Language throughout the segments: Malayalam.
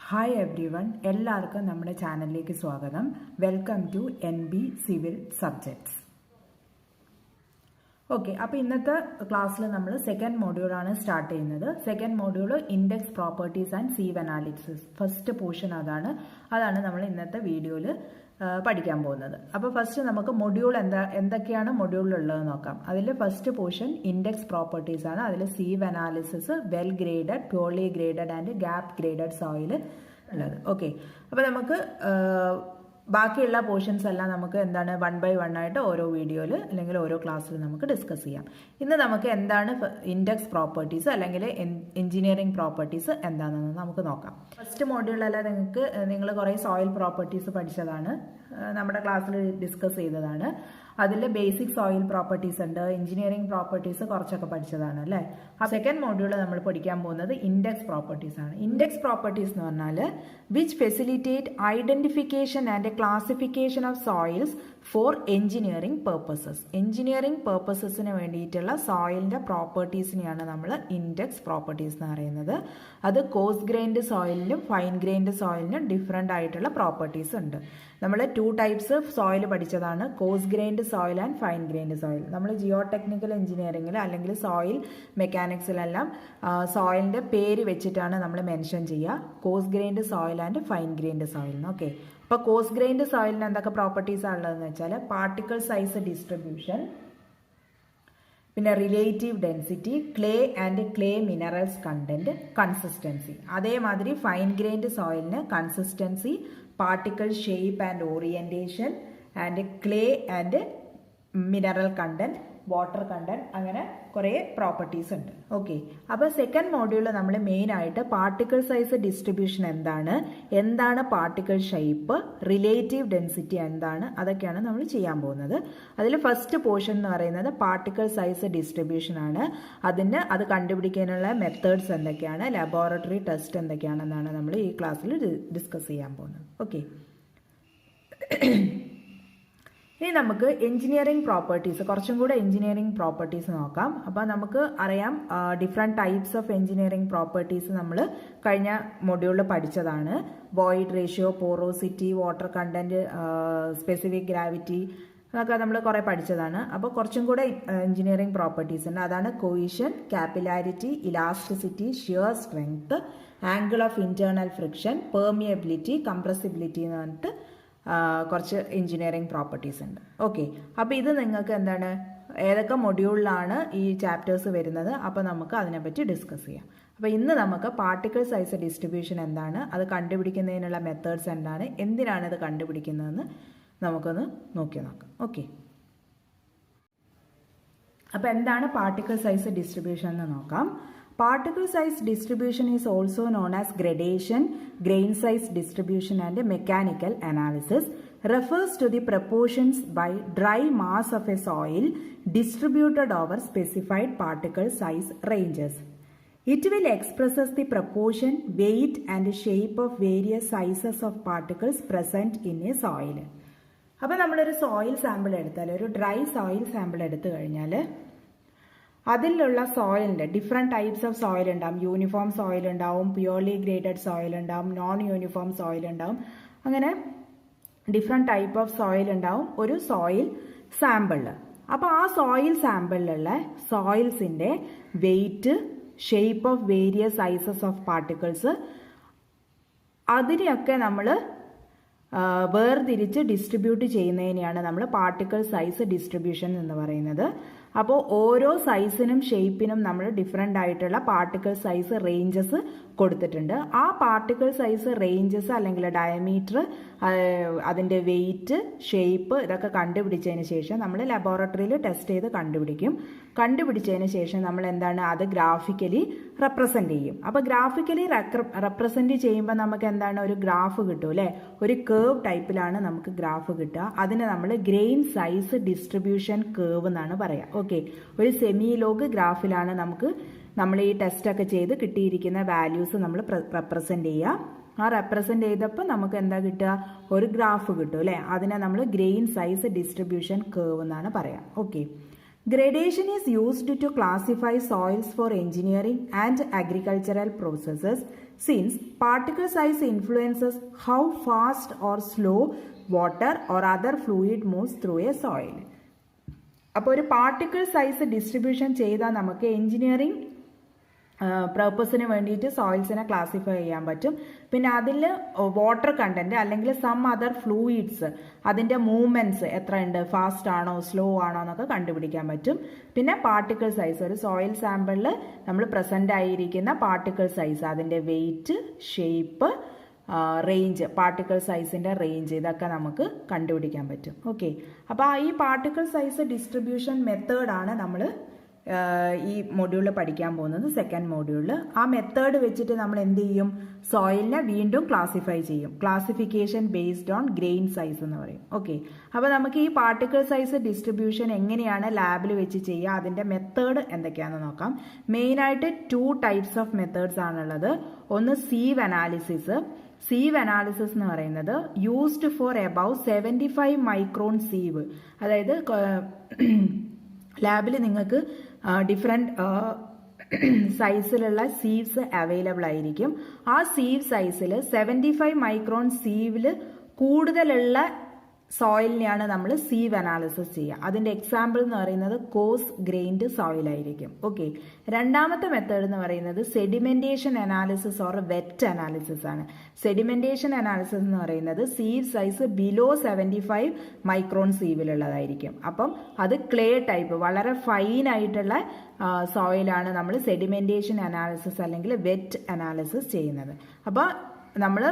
ഹായ് എവ്രി വൺ, എല്ലാവർക്കും നമ്മുടെ ചാനലിലേക്ക് സ്വാഗതം. Welcome to NB civil subjects. Okay, അപ്പോൾ ഇന്നത്തെ ക്ലാസ്സിൽ നമ്മൾ സെക്കൻഡ് മോഡ്യൂളാണ് സ്റ്റാർട്ട് ചെയ്യുന്നത്. Second module index properties and sieve analysis. First portion അതാണ് നമ്മൾ ഇന്നത്തെ വീഡിയോയിൽ പഠിക്കാൻ പോകുന്നത്. അപ്പോൾ ഫസ്റ്റ് നമുക്ക് മൊഡ്യൂൾ എന്തൊക്കെയാണ് മൊഡ്യൂളിലുള്ളത് നോക്കാം. അതിൽ ഫസ്റ്റ് പോർഷൻ ഇൻഡെക്സ് പ്രോപ്പർട്ടീസ് ആണ്. അതിൽ sieve analysis, well graded, purely graded and gap graded soil ഉള്ളത്. ഓക്കെ, അപ്പോൾ നമുക്ക് ബാക്കിയുള്ള പോർഷൻസ് എല്ലാം നമുക്ക് എന്താണ് 1 by 1 ആയിട്ട് ഓരോ വീഡിയോയിൽ അല്ലെങ്കിൽ ഓരോ ക്ലാസ്സിൽ നമുക്ക് ഡിസ്കസ് ചെയ്യാം. ഇന്ന് നമുക്ക് എന്താണ് ഇൻഡെക്സ് പ്രോപ്പർട്ടീസ് അല്ലെങ്കിൽ എഞ്ചിനീയറിംഗ് പ്രോപ്പർട്ടീസ് എന്താണെന്ന് നമുക്ക് നോക്കാം. ഫസ്റ്റ് മോഡ്യൂളല്ല നിങ്ങൾ കുറേ സോയിൽ പ്രോപ്പർട്ടീസ് പഠിച്ചതാണ്, നമ്മുടെ ക്ലാസ്സിൽ ഡിസ്കസ് ചെയ്തതാണ്. അതിൽ ബേസിക് സോയിൽ പ്രോപ്പർട്ടീസ് ഉണ്ട്, എഞ്ചിനീയറിംഗ് പ്രോപ്പർട്ടീസ് കുറച്ചൊക്കെ പഠിച്ചതാണ് അല്ലേ. ആ സെക്കൻഡ് മോഡ്യൂൾ നമ്മൾ പഠിക്കാൻ പോകുന്നത് ഇൻഡെക്സ് പ്രോപ്പർട്ടീസ് ആണ്. ഇൻഡെക്സ് പ്രോപ്പർട്ടീസ് എന്ന് പറഞ്ഞാൽ which facilitate identification and classification of soils for engineering purposes. Engineering പേർപ്പസസിന് വേണ്ടിയിട്ടുള്ള സോയിലിന്റെ പ്രോപ്പർട്ടീസിനെയാണ് നമ്മൾ ഇൻഡെക്സ് പ്രോപ്പർട്ടീസ് എന്ന് പറയുന്നത്. അത് കോഴ്സ് ഗ്രെയിൻഡ് സോയിലിനും ഫൈൻ ഗ്രെയിൻഡ് സോയിലിനും ഡിഫറെൻ്റ് ആയിട്ടുള്ള പ്രോപ്പർട്ടീസ് ഉണ്ട്. നമ്മൾ 2 ടൈപ്സ് സോയിൽ പഠിച്ചതാണ്, coarse grained soil and fine grained soil. നമ്മൾ ജിയോ ടെക്നിക്കൽ എഞ്ചിനീയറിംഗിൽ അല്ലെങ്കിൽ സോയിൽ മെക്കാനിക്സിലെല്ലാം സോയിലിന്റെ പേര് വെച്ചിട്ടാണ് നമ്മൾ മെൻഷൻ ചെയ്യുക, coarse grained soil and fine grained soil. Okay, അപ്പോൾ കോഴ്സ് ഗ്രെയിൻഡ് സോയിലിന് എന്തൊക്കെ പ്രോപ്പർട്ടീസാണ് ഉള്ളതെന്ന് വെച്ചാൽ പാർട്ടിക്കിൾ സൈസ് ഡിസ്ട്രിബ്യൂഷൻ, പിന്നെ relative density, clay and clay minerals content, consistency. അതേമാതിരി ഫൈൻ ഗ്രെയിൻഡ് സോയിലിന് consistency, particle shape and orientation and clay and mineral content, water content, അങ്ങനെ കുറേ പ്രോപ്പർട്ടീസ് ഉണ്ട്. ഓക്കെ, അപ്പോൾ സെക്കൻഡ് മോഡ്യൂളിൽ നമ്മൾ മെയിൻ ആയിട്ട് പാർട്ടിക്കിൾ സൈസ് ഡിസ്ട്രിബ്യൂഷൻ എന്താണ് പാർട്ടിക്കിൾ ഷേപ്പ്, റിലേറ്റീവ് ഡെൻസിറ്റി എന്താണ്, അതൊക്കെയാണ് നമ്മൾ ചെയ്യാൻ പോകുന്നത്. അതിൽ ഫസ്റ്റ് പോർഷൻ എന്ന് പറയുന്നത് പാർട്ടിക്കിൾ സൈസ് ഡിസ്ട്രിബ്യൂഷൻ ആണ്. അത് കണ്ടുപിടിക്കാനുള്ള മെത്തേഡ്സ് എന്തൊക്കെയാണ്, ലബോറട്ടറി ടെസ്റ്റ് എന്തൊക്കെയാണെന്നാണ് നമ്മൾ ഈ ക്ലാസ്സിൽ ഡിസ്കസ് ചെയ്യാൻ പോകുന്നത്. ഓക്കെ, ഇനി നമുക്ക് എഞ്ചിനീയറിംഗ് പ്രോപ്പർട്ടീസ്, കുറച്ചും കൂടെ എഞ്ചിനീയറിംഗ് പ്രോപ്പർട്ടീസ് നോക്കാം. അപ്പോൾ നമുക്ക് അറിയാം different types of engineering properties നമ്മൾ കഴിഞ്ഞ മൊഡ്യൂളിൽ പഠിച്ചതാണ്. Void ratio, porosity, water content, specific gravity, അതൊക്കെ നമ്മൾ കുറേ പഠിച്ചതാണ്. അപ്പോൾ കുറച്ചും കൂടെ എഞ്ചിനീയറിംഗ് പ്രോപ്പർട്ടീസ് ഉണ്ട്. അതാണ് cohesion, capillarity, elasticity, shear strength, angle of internal friction, permeability, compressibility എന്ന് പറഞ്ഞിട്ട് കുറച്ച് എഞ്ചിനീയറിംഗ് പ്രോപ്പർട്ടീസ് ഉണ്ട്. ഓക്കെ, അപ്പോൾ ഇത് നിങ്ങൾക്ക് എന്താണ്, ഏതൊക്കെ മൊഡ്യൂളിലാണ് ഈ ചാപ്റ്റേഴ്സ് വരുന്നത്, അപ്പോൾ നമുക്ക് അതിനെപ്പറ്റി ഡിസ്കസ് ചെയ്യാം. അപ്പോൾ ഇന്ന് നമുക്ക് പാർട്ടിക്കിൾ സൈസ് ഡിസ്ട്രിബ്യൂഷൻ എന്താണ്, അത് കണ്ടുപിടിക്കുന്നതിനുള്ള മെത്തേഡ്സ് എന്താണ്, എന്തിനാണ് ഇത് കണ്ടുപിടിക്കുന്നതെന്ന് നമുക്കൊന്ന് നോക്കാം. ഓക്കെ, അപ്പോൾ എന്താണ് പാർട്ടിക്കിൾ സൈസ് ഡിസ്ട്രിബ്യൂഷൻ എന്ന് നോക്കാം. Particle size distribution is also known as gradation, grain size distribution and mechanical analysis. Refers to the proportions by dry mass of a soil distributed over specified particle size ranges. It will expresses the proportion, weight and shape of various sizes of particles present in a soil. അപ്പോൾ നമ്മളൊരു സോയിൽ സാമ്പിൾ എടുത്താൽ, ഒരു ഡ്രൈ സോയിൽ സാമ്പിൾ എടുത്തു കഴിഞ്ഞാൽ അതിലുള്ള സോയിലിൻ്റെ ഡിഫറെൻറ്റ് ടൈപ്സ് ഓഫ് സോയിൽ ഉണ്ടാവും. യൂണിഫോം സോയിൽ ഉണ്ടാവും, പ്യൂർലി ഗ്രേഡഡ് സോയിൽ ഉണ്ടാവും, നോൺ യൂണിഫോം സോയിൽ ഉണ്ടാവും. അങ്ങനെ ഡിഫറെൻറ്റ് ടൈപ്പ് ഓഫ് സോയിൽ ഉണ്ടാവും ഒരു സോയിൽ സാമ്പിളിൽ. അപ്പോൾ ആ സോയിൽ സാമ്പിളിലുള്ള സോയിൽസിൻ്റെ weight, shape of various sizes of particles, അതിനെയൊക്കെ നമ്മൾ വേർതിരിച്ച് ഡിസ്ട്രിബ്യൂട്ട് ചെയ്യുന്നതിനെയാണ് നമ്മൾ പാർട്ടിക്കിൾ സൈസ് ഡിസ്ട്രിബ്യൂഷൻ എന്ന് പറയുന്നത്. അപ്പോൾ ഓരോ സൈസിനും ഷേപ്പിനും നമ്മൾ ഡിഫറെൻ്റ് ആയിട്ടുള്ള പാർട്ടിക്കിൾ സൈസ് റേഞ്ചസ് കൊടുത്തിട്ടുണ്ട്. ആ പാർട്ടിക്കിൾ സൈസ് റേഞ്ചസ് അല്ലെങ്കിൽ ഡയമീറ്റർ, അതിൻ്റെ വെയിറ്റ്, ഷേപ്പ്, ഇതൊക്കെ കണ്ടുപിടിച്ചതിന് ശേഷം നമ്മൾ ലബോറട്ടറിയിൽ ടെസ്റ്റ് ചെയ്ത് കണ്ടുപിടിച്ചതിന് ശേഷം നമ്മൾ എന്താണ്, അത് ഗ്രാഫിക്കലി റെപ്രസെൻ്റ് ചെയ്യും. അപ്പോൾ ഗ്രാഫിക്കലി റെപ്രസെൻ്റ് ചെയ്യുമ്പോൾ നമുക്ക് എന്താണ്, ഒരു ഗ്രാഫ് കിട്ടും അല്ലേ. ഒരു കേർവ് ടൈപ്പിലാണ് നമുക്ക് ഗ്രാഫ് കിട്ടുക. അതിന് നമ്മൾ ഗ്രെയിൻ സൈസ് ഡിസ്ട്രിബ്യൂഷൻ കേർവ് എന്നാണ് പറയുക. ഓക്കെ, ഒരു സെമി ലോഗ് ഗ്രാഫിലാണ് നമ്മൾ ഈ ടെസ്റ്റ് ഒക്കെ ചെയ്ത് കിട്ടിയിരിക്കുന്ന വാല്യൂസ് നമ്മൾ റെപ്രസെൻ്റ് ചെയ്യുക. ആ റെപ്രസെൻ്റ് ചെയ്തപ്പോൾ നമുക്ക് എന്താ കിട്ടുക, ഒരു ഗ്രാഫ് കിട്ടും അല്ലേ. അതിനെ നമ്മൾ ഗ്രെയിൻ സൈസ് ഡിസ്ട്രിബ്യൂഷൻ കേർവ് എന്നാണ് പറയുക. Okay, Gradation is used to classify soils for engineering and agricultural processes since particle size influences how fast or slow water or other fluid moves through A soil. അപ്പോൾ ഒരു പാർട്ടിക്കിൾ സൈസ് ഡിസ്ട്രിബ്യൂഷൻ ചെയ്താൽ നമുക്ക് എഞ്ചിനീയറിംഗ് പർപ്പസിന് വേണ്ടിയിട്ട് സോയിൽസിനെ ക്ലാസിഫൈ ചെയ്യാൻ പറ്റും. പിന്നെ അതിൽ വാട്ടർ കണ്ടന്റ് അല്ലെങ്കിൽ സം അതർ ഫ്ലൂയിഡ്സ് അതിൻ്റെ മൂവ്മെൻറ്റ്സ് എത്ര ഉണ്ട്, ഫാസ്റ്റ് ആണോ സ്ലോ ആണോ എന്നൊക്കെ കണ്ടുപിടിക്കാൻ പറ്റും. പിന്നെ പാർട്ടിക്കിൾ സൈസ്, ഒരു സോയിൽ സാമ്പിളിൽ നമ്മൾ പ്രസൻ്റ് ആയിരിക്കുന്ന പാർട്ടിക്കിൾ സൈസ്, അതിൻ്റെ വെയിറ്റ്, ഷേപ്പ്, റേഞ്ച്, പാർട്ടിക്കിൾ സൈസിൻ്റെ റേഞ്ച്, ഇതൊക്കെ നമുക്ക് കണ്ടുപിടിക്കാൻ പറ്റും. ഓക്കെ, അപ്പോൾ ഈ പാർട്ടിക്കിൾ സൈസ് ഡിസ്ട്രിബ്യൂഷൻ മെത്തേഡാണ് നമ്മൾ ഈ മൊഡ്യൂളിൽ പഠിക്കാൻ പോകുന്നത്, സെക്കൻഡ് മൊഡ്യൂളിൽ. ആ മെത്തേഡ് വെച്ചിട്ട് നമ്മൾ എന്ത് ചെയ്യും, സോയിലിനെ വീണ്ടും ക്ലാസിഫൈ ചെയ്യും. Classification based on grain size എന്ന് പറയും. ഓക്കെ, അപ്പോൾ നമുക്ക് ഈ പാർട്ടിക്കിൾ സൈസ് ഡിസ്ട്രിബ്യൂഷൻ എങ്ങനെയാണ് ലാബിൽ വെച്ച് ചെയ്യുക, അതിൻ്റെ മെത്തേഡ് എന്തൊക്കെയാണെന്ന് നോക്കാം. മെയിനായിട്ട് 2 ടൈപ്സ് ഓഫ് മെത്തേഡ്സ് ആണുള്ളത്. ഒന്ന് സീവ് അനാലിസിസ്. സീവ് അനാലിസിസ് എന്ന് പറയുന്നത് used for above 75 micron sieve. അതായത് ലാബിൽ നിങ്ങൾക്ക് ഡിഫറെൻറ്റ് സൈസിലുള്ള സീവ്സ് അവൈലബിൾ ആയിരിക്കും. ആ സീവ് സൈസിൽ 75 മൈക്രോൺ സീവിൽ കൂടുതലുള്ള സോയിലിനെയാണ് നമ്മൾ സീവ് അനാലിസിസ് ചെയ്യുക. അതിൻ്റെ എക്സാമ്പിൾ എന്ന് പറയുന്നത് കോസ് ഗ്രെയിൻഡ് സോയിൽ ആയിരിക്കും. ഓക്കെ, രണ്ടാമത്തെ മെത്തേഡ് എന്ന് പറയുന്നത് sedimentation analysis or wet analysis ആണ്. സെഡിമെന്റേഷൻ അനാലിസിസ് എന്ന് പറയുന്നത് സീവ് സൈസ് ബിലോ 75 മൈക്രോൺ സീവിലുള്ളതായിരിക്കും. അപ്പം അത് ക്ലേ ടൈപ്പ്, വളരെ ഫൈൻ ആയിട്ടുള്ള സോയിലാണ് നമ്മൾ സെഡിമെന്റേഷൻ അനാലിസിസ് അല്ലെങ്കിൽ വെറ്റ് അനാലിസിസ് ചെയ്യുന്നത്. അപ്പോൾ നമ്മൾ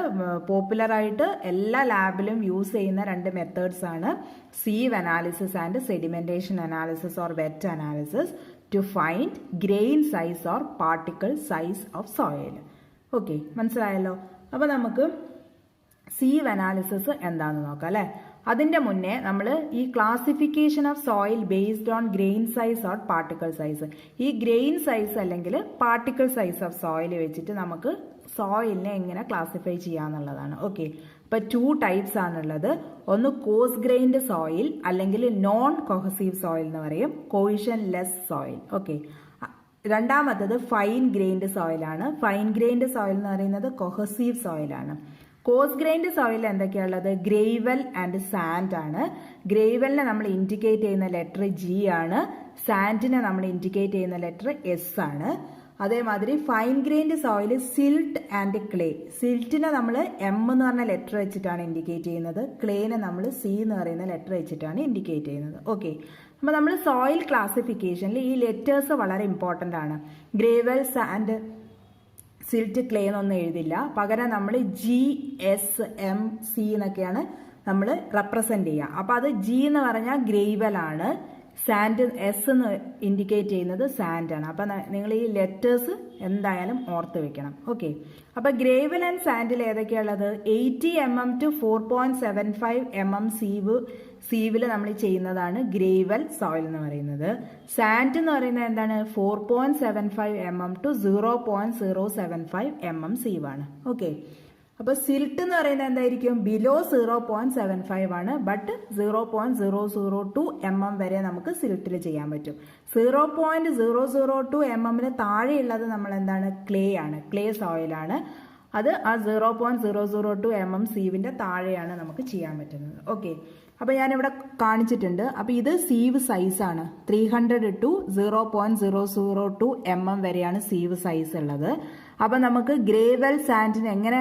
പോപ്പുലറായിട്ട് എല്ലാ ലാബിലും യൂസ് ചെയ്യുന്ന 2 മെത്തേഡ്സ് ആണ് sieve analysis and sedimentation analysis or wet analysis to find grain size or particle size of soil. Okay, മനസ്സിലായല്ലോ. അപ്പോൾ നമുക്ക് സീവ് അനാലിസിസ് എന്താണെന്ന് നോക്കാം അല്ലേ. അതിൻ്റെ മുന്നേ നമ്മൾ ഈ classification of soil based on grain size or particle size, ഈ ഗ്രെയിൻ സൈസ് അല്ലെങ്കിൽ പാർട്ടിക്കിൾ സൈസ് ഓഫ് സോയിൽ വെച്ചിട്ട് നമുക്ക് സോയിലിനെ എങ്ങനെ ക്ലാസിഫൈ ചെയ്യാന്നുള്ളതാണ്. ഓക്കെ, അപ്പോൾ 2 ടൈപ്സ് ആണുള്ളത്. ഒന്ന് കോസ് ഗ്രെയിൻഡ് സോയിൽ അല്ലെങ്കിൽ നോൺ കൊഹസീവ് സോയിൽ എന്ന് പറയും, കോയിഷൻ ലെസ് സോയിൽ. ഓക്കെ, രണ്ടാമത്തത് ഫൈൻ ഗ്രെയിൻഡ് സോയിലാണ്. ഫൈൻ ഗ്രെയിൻഡ് സോയിൽ എന്ന് പറയുന്നത് കൊഹസീവ് സോയിലാണ്. കോസ് ഗ്രെയിൻഡ് സോയിൽ എന്തൊക്കെയാണുള്ളത്, ഗ്രേവൽ ആൻഡ് സാൻഡ് ആണ്. ഗ്രേവലിനെ നമ്മൾ ഇൻഡിക്കേറ്റ് ചെയ്യുന്ന ലെറ്റർ G ആണ്, സാൻഡിനെ നമ്മൾ ഇൻഡിക്കേറ്റ് ചെയ്യുന്ന ലെറ്റർ S ആണ്. അതേമാതിരി fine grained soil silt and clay. സിൽറ്റിനെ നമ്മൾ M എന്ന് പറഞ്ഞ ലെറ്റർ വെച്ചിട്ടാണ് ഇൻഡിക്കേറ്റ് ചെയ്യുന്നത്, ക്ലേനെ നമ്മൾ C എന്ന് പറയുന്ന ലെറ്റർ വെച്ചിട്ടാണ് ഇൻഡിക്കേറ്റ് ചെയ്യുന്നത്. ഓക്കെ, അപ്പോൾ നമ്മൾ സോയിൽ ക്ലാസിഫിക്കേഷനിൽ ഈ ലെറ്റേഴ്സ് വളരെ ഇമ്പോർട്ടൻ്റ് ആണ്. ഗ്രേവൽ, സാൻഡ്, സിൽറ്റ്, ക്ലേ എന്നൊന്നും എഴുതില്ല. പകരം നമ്മൾ GSMC എന്നൊക്കെയാണ് നമ്മൾ റെപ്രസെന്റ് ചെയ്യുക. അപ്പോൾ അത് G എന്ന് പറഞ്ഞാൽ ഗ്രേവൽ ആണ്, സാൻഡ് S എന്ന് ഇൻഡിക്കേറ്റ് ചെയ്യുന്നത് സാൻഡ് ആണ്. അപ്പം നിങ്ങൾ ഈ ലെറ്റേഴ്സ് എന്തായാലും ഓർത്ത് വെക്കണം. ഓക്കെ, അപ്പോൾ ഗ്രേവൽ ആൻഡ് സാൻഡിൽ ഏതൊക്കെയുള്ളത്, 80 mm to 4.75 mm സീവിൽ നമ്മൾ ചെയ്യുന്നതാണ് ഗ്രേവൽ സോയിൽ എന്ന് പറയുന്നത്. സാൻഡ് എന്ന് പറയുന്നത് എന്താണ്, 4.75 mm to 0.075 mm സീവാണ്. ഓക്കെ, അപ്പോൾ സിൽട്ട് എന്ന് പറയുന്നത് എന്തായിരിക്കും, ബിലോ 0.75 ആണ്, ബട്ട് 0.002 mm വരെ നമുക്ക് സിൽട്ടിൽ ചെയ്യാൻ പറ്റും. 0.002 mm താഴെയുള്ളത് നമ്മൾ എന്താണ്, ക്ലേ ആണ്, ക്ലേ സോയിലാണ്. അത് ആ 0.002 mm സീവിൻ്റെ താഴെയാണ് നമുക്ക് ചെയ്യാൻ പറ്റുന്നത്. ഓക്കെ, അപ്പോൾ ഞാനിവിടെ കാണിച്ചിട്ടുണ്ട്. അപ്പോൾ ഇത് സീവ് സൈസാണ്, 300 to 0.002 mm വരെയാണ് സീവ് സൈസ് ഉള്ളത്. അപ്പം നമുക്ക് ഗ്രേവൽ സാൻഡിന് എങ്ങനെ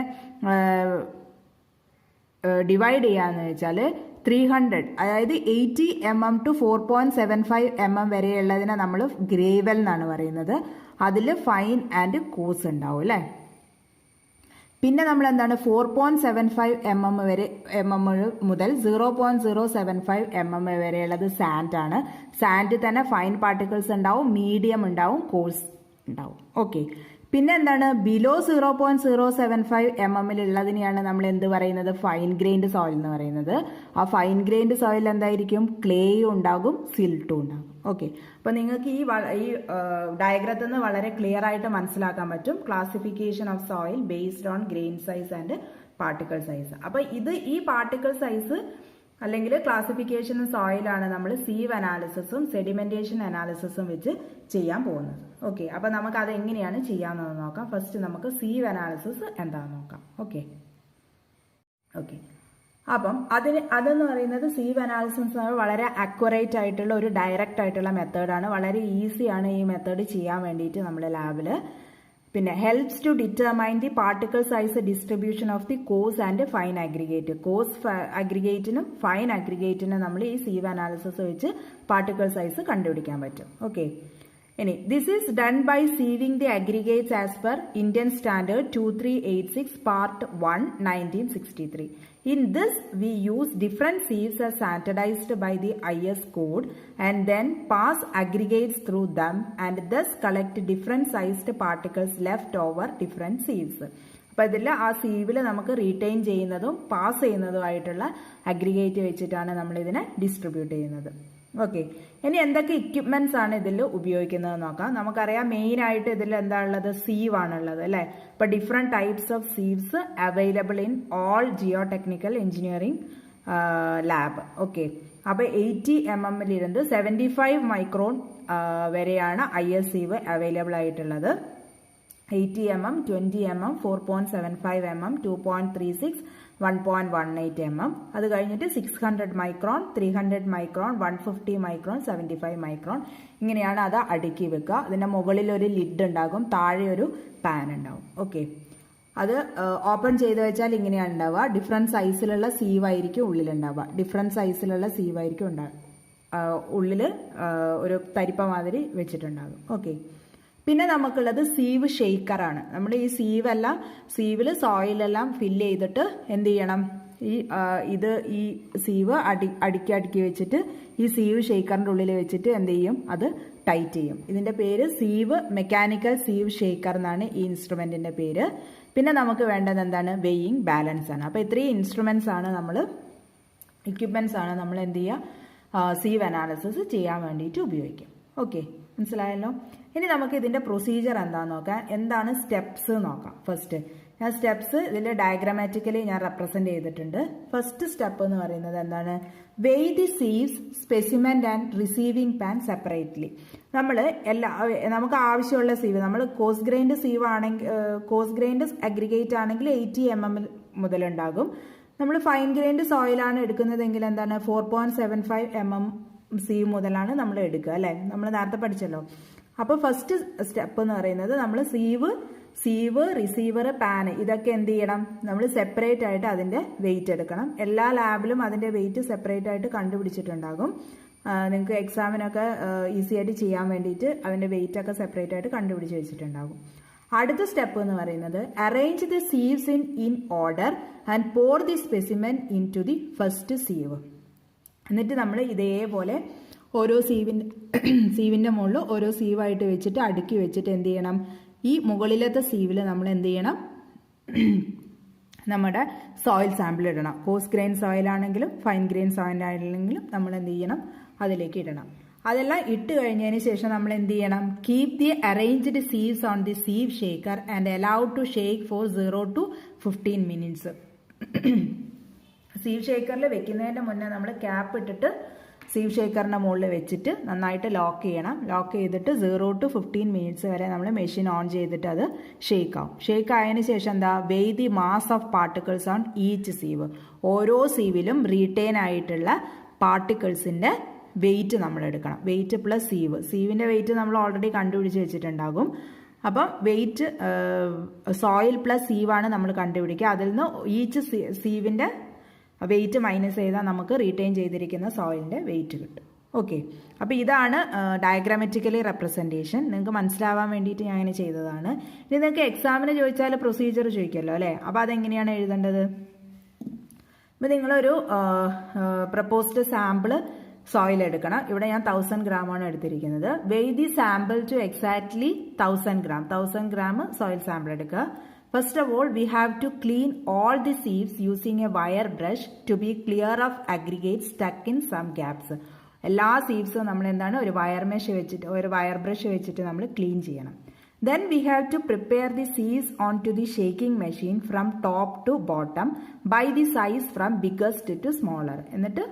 ഡിവൈഡ് ചെയ്യാന്ന് വെച്ചാൽ 300, അതായത് 80 mm to 4.75 mm വരെയുള്ളതിനെ നമ്മൾ ഗ്രേവൽ എന്നാണ് പറയുന്നത്. അതിൽ ഫൈൻ ആൻഡ് കോസ് ഉണ്ടാവും അല്ലേ. പിന്നെ നമ്മൾ എന്താണ് 4.75 mm വരെ മുതൽ 0.075 mm വരെയുള്ളത് സാൻഡ് ആണ്. സാൻഡ് തന്നെ ഫൈൻ പാർട്ടിക്കിൾസ് ഉണ്ടാവും, മീഡിയം ഉണ്ടാവും, കോഴ്സ് ഉണ്ടാവും. ഓക്കെ, പിന്നെ എന്താണ് ബിലോ 0.075 mm ഉള്ളതിനെയാണ് നമ്മൾ എന്ത് പറയുന്നത്, ഫൈൻ ഗ്രെയിൻഡ് സോയിൽ എന്ന് പറയുന്നത്. ആ ഫൈൻ ഗ്രെയിൻഡ് സോയിൽ എന്തായിരിക്കും, ക്ലേയും ഉണ്ടാകും, സിൽട്ടും ഉണ്ടാകും. ഓക്കെ, അപ്പോൾ നിങ്ങൾക്ക് ഈ ഡയഗ്രത്തിൽ നിന്ന് വളരെ ക്ലിയർ ആയിട്ട് മനസ്സിലാക്കാൻ പറ്റും classification of soil based on grain size and particle size. അപ്പോൾ ഈ പാർട്ടിക്കിൾ സൈസ് അല്ലെങ്കിൽ ക്ലാസിഫിക്കേഷനും സോയിലാണ് നമ്മൾ സീവ് അനാലിസിസും സെഡിമെന്റേഷൻ അനാലിസിസും വെച്ച് ചെയ്യാൻ പോകുന്നത്. ഓക്കെ, അപ്പോൾ നമുക്ക് അത് എങ്ങനെയാണ് ചെയ്യാമെന്ന് നോക്കാം. ഫസ്റ്റ് നമുക്ക് സീവ് അനാലിസിസ് എന്താണെന്ന് നോക്കാം. ഓക്കെ, അപ്പം അതെന്ന് പറയുന്നത് സീവ് അനാലിസിസ് വളരെ അക്യുറേറ്റ് ആയിട്ടുള്ള ഒരു ഡയറക്റ്റ് ആയിട്ടുള്ള മെത്തേഡാണ്. വളരെ ഈസിയാണ് ഈ മെത്തേഡ് ചെയ്യാൻ വേണ്ടിയിട്ട് നമ്മുടെ ലാബിൽ. പിന്നെ helps to determine the particle size distribution of the coarse and fine aggregate. Coarse അഗ്രിഗേറ്റിനും ഫൈൻ അഗ്രിഗേറ്റിനും നമ്മൾ ഈ സീവ് അനാലിസിസ് വെച്ച് പാർട്ടിക്കിൾ സൈസ് കണ്ടുപിടിക്കാൻ പറ്റും. ഓക്കെ, ഇനി this is done by sieving the aggregates as per Indian standard 2386 part 1 1963. In this, we use different sieves as standardized by the IS code and then pass aggregates through them and thus collect different sized particles left over different sieves. അപ്പോൾ ഇതിൽ ആ സീവിൽ നമുക്ക് റീറ്റെയിൻ ചെയ്യുന്നതും പാസ് ചെയ്യുന്നതുമായിട്ടുള്ള അഗ്രിഗേറ്റ് വെച്ചിട്ടാണ് നമ്മൾ ഇതിനെ ഡിസ്ട്രിബ്യൂട്ട് ചെയ്യുന്നത്. ഓക്കെ, ഇനി എന്തൊക്കെ ഇക്വിപ്മെന്റ്സ് ആണ് ഇതിൽ ഉപയോഗിക്കുന്നത് നോക്കാം. നമുക്കറിയാം മെയിൻ ആയിട്ട് ഇതിൽ എന്താ ഉള്ളത്, സീവ് ആണുള്ളത് അല്ലേ. അപ്പോൾ different types of sieves available in all geotechnical engineering lab. Okay, അപ്പോൾ 80 mm 75 മൈക്രോൺ വരെയാണ് IS സീവ് അവൈലബിൾ ആയിട്ടുള്ളത്. 80 mm, 20 mm, 4.75 mm, 2.36, 1.18 mm. അത് കഴിഞ്ഞിട്ട് 600 മൈക്രോൺ, 300 മൈക്രോൺ, 150 മൈക്രോൺ, 75 മൈക്രോൺ. ഇങ്ങനെയാണ് അത് അടുക്കി വെക്കുക. അതിൻ്റെ മുകളിൽ ഒരു ലിഡ് ഉണ്ടാകും, താഴെ ഒരു പാൻ ഉണ്ടാകും. ഓക്കെ, അത് ഓപ്പൺ ചെയ്ത് വെച്ചാൽ ഇങ്ങനെയാണ് ഉണ്ടാവുക. ഡിഫറെൻറ്റ് സൈസിലുള്ള സീവായിരിക്കും ഉള്ളിലുണ്ടാവുക. ഡിഫറെൻറ്റ് സൈസിലുള്ള സീവായിരിക്കും ഉള്ളിൽ ഒരു തരിപ്പ മാതിരി വെച്ചിട്ടുണ്ടാകും. ഓക്കെ, പിന്നെ നമുക്കുള്ളത് സീവ് ഷെയ്ക്കറാണ്. നമ്മൾ ഈ സീവിൽ സോയിലെല്ലാം ഫില്ല് ചെയ്തിട്ട് എന്ത് ചെയ്യണം, ഈ സീവ് അടുക്കി വെച്ചിട്ട് ഈ സീവ് ഷെയ്ക്കറിൻ്റെ ഉള്ളിൽ വെച്ചിട്ട് എന്ത് ചെയ്യും, അത് ടൈറ്റ് ചെയ്യും. ഇതിൻ്റെ പേര് മെക്കാനിക്കൽ സീവ് ഷെയ്ക്കർ എന്നാണ് ഈ ഇൻസ്ട്രുമെൻറ്റിൻ്റെ പേര്. പിന്നെ നമുക്ക് വേണ്ടത് എന്താണ്, വെയിങ് ബാലൻസ് ആണ്. അപ്പോൾ ഇത്രയും ഇക്വിപ്മെൻറ്റ്സ് ആണ് നമ്മൾ എന്ത് ചെയ്യുക, സീവ് അനാലിസിസ് ചെയ്യാൻ വേണ്ടിയിട്ട് ഉപയോഗിക്കും. ഓക്കെ, മനസ്സിലായല്ലോ. ഇനി നമുക്ക് ഇതിൻ്റെ പ്രൊസീജിയർ എന്താണെന്ന് നോക്കാം. എന്താണ് സ്റ്റെപ്സ് നോക്കാം. ഫസ്റ്റ് ഞാൻ സ്റ്റെപ്സ് ഇതിൽ ഡയഗ്രാമാറ്റിക്കലി ഞാൻ റെപ്രസെന്റ് ചെയ്തിട്ടുണ്ട്. ഫസ്റ്റ് സ്റ്റെപ്പ് എന്ന് പറയുന്നത് എന്താണ്, weigh the sieves, specimen and receiving pan separately. നമുക്ക് ആവശ്യമുള്ള സീവ്, നമ്മൾ കോസ് ഗ്രൈൻഡ് സീവ് ആണെങ്കിൽ, കോസ് ഗ്രൈൻഡ് അഗ്രിഗേറ്റ് ആണെങ്കിൽ 80 mm മുതലുണ്ടാകും. നമ്മൾ ഫൈൻ ഗ്രൈൻഡ് സോയിലാണ് എടുക്കുന്നതെങ്കിൽ എന്താണ് 4.75 mm സീവ് മുതലാണ് നമ്മൾ എടുക്കുക അല്ലേ. നമ്മൾ നേരത്തെ പഠിച്ചല്ലോ. അപ്പോൾ ഫസ്റ്റ് സ്റ്റെപ്പ് എന്ന് പറയുന്നത് നമ്മൾ സീവ്, റിസീവർ, പാന് ഇതൊക്കെ എന്ത് ചെയ്യണം, നമ്മൾ സെപ്പറേറ്റ് ആയിട്ട് അതിൻ്റെ വെയിറ്റ് എടുക്കണം. എല്ലാ ലാബിലും അതിൻ്റെ വെയിറ്റ് സെപ്പറേറ്റ് ആയിട്ട് കണ്ടുപിടിച്ചിട്ടുണ്ടാകും. നിങ്ങൾക്ക് എക്സാമിനൊക്കെ ഈസി ആയിട്ട് ചെയ്യാൻ വേണ്ടിയിട്ട് അതിൻ്റെ വെയിറ്റ് ഒക്കെ സെപ്പറേറ്റ് ആയിട്ട് കണ്ടുപിടിച്ച് വെച്ചിട്ടുണ്ടാകും. അടുത്ത സ്റ്റെപ്പ് എന്ന് പറയുന്നത് arrange the sieves in order and pour the specimen into the first sieve. എന്നിട്ട് നമ്മൾ ഇതേപോലെ ഓരോ സീവിൻ്റെ മുകളിൽ ഓരോ സീവായിട്ട് വെച്ചിട്ട് അടുക്കി വെച്ചിട്ട് എന്ത് ചെയ്യണം, ഈ മുകളിലത്തെ സീവിൽ നമ്മൾ എന്ത് ചെയ്യണം, നമ്മുടെ സോയിൽ സാമ്പിൾ ഇടണം. കോസ് ഗ്രെയിൻ സോയിലാണെങ്കിലും ഫൈൻ ഗ്രെയിൻ സോയിലാണെങ്കിലും നമ്മൾ എന്ത് ചെയ്യണം, അതിലേക്ക് ഇടണം. അതെല്ലാം ഇട്ട് കഴിഞ്ഞതിന് ശേഷം നമ്മൾ എന്ത് ചെയ്യണം, keep the arranged sieves on the sieve shaker and allowed to shake for 0 to 15 minutes. Sieve ഷേക്കറിൽ വെക്കുന്നതിൻ്റെ മുന്നേ നമ്മൾ ക്യാപ്പ് ഇട്ടിട്ട് സീവ് ഷേക്കറിൻ്റെ മുകളിൽ വെച്ചിട്ട് നന്നായിട്ട് ലോക്ക് ചെയ്യണം. ലോക്ക് ചെയ്തിട്ട് 0 to 15 minutes വരെ നമ്മൾ മെഷീൻ ഓൺ ചെയ്തിട്ട് അത് ഷേക്ക് ആവും. ഷേക്ക് ആയതിനു ശേഷം എന്താ, weigh the mass of particles on each sieve. ഓരോ സീവിലും റീറ്റെയിൻ ആയിട്ടുള്ള പാർട്ടിക്കിൾസിൻ്റെ വെയിറ്റ് നമ്മൾ എടുക്കണം. വെയിറ്റ് പ്ലസ് സീവിൻ്റെ വെയിറ്റ് നമ്മൾ ഓൾറെഡി കണ്ടുപിടിച്ച് വെച്ചിട്ടുണ്ടാകും. അപ്പം വെയിറ്റ് സോയിൽ പ്ലസ് സീവാണ് നമ്മൾ കണ്ടുപിടിക്കുക. അതിൽ നിന്ന് ഈച്ച് സീവിൻ്റെ വെയിറ്റ് മൈനസ് ചെയ്താൽ നമുക്ക് റീറ്റെയിൻ ചെയ്തിരിക്കുന്ന സോയിലിൻ്റെ വെയിറ്റ് കിട്ടും. ഓക്കെ, അപ്പോൾ ഇതാണ് ഡയഗ്രാമാറ്റിക്കലി റെപ്രസെൻറ്റേഷൻ. നിങ്ങൾക്ക് മനസ്സിലാവാൻ വേണ്ടിയിട്ട് ഞാൻ അങ്ങനെ ചെയ്തതാണ്. ഇനി നിങ്ങൾക്ക് എക്സാമിന് ചോദിച്ചാൽ പ്രൊസീജിയർ ചോദിക്കുമല്ലോ അല്ലേ. അപ്പോൾ അതെങ്ങനെയാണ് എഴുതേണ്ടത്? അപ്പോൾ നിങ്ങളൊരു പ്രപ്പോസ്ഡ് സാമ്പിൾ സോയിൽ എടുക്കണം. ഇവിടെ ഞാൻ 1000 ഗ്രാമാണ് എടുത്തിരിക്കുന്നത്. Weigh the sample to exactly 1000 gram soil sample എടുക്കുക. First of all, we have to clean all the sieves using a wire brush to be clear of aggregates stuck in some gaps. എല്ലാ സീവ്സും നമ്മൾ എന്താണ്, ഒരു വയർ ബ്രഷ് വെച്ചിട്ട് നമ്മൾ ക്ലീൻ ചെയ്യണം. Then we have to prepare the sieves onto the shaking machine from top to bottom by the size from biggest to smaller. എന്നിട്ട്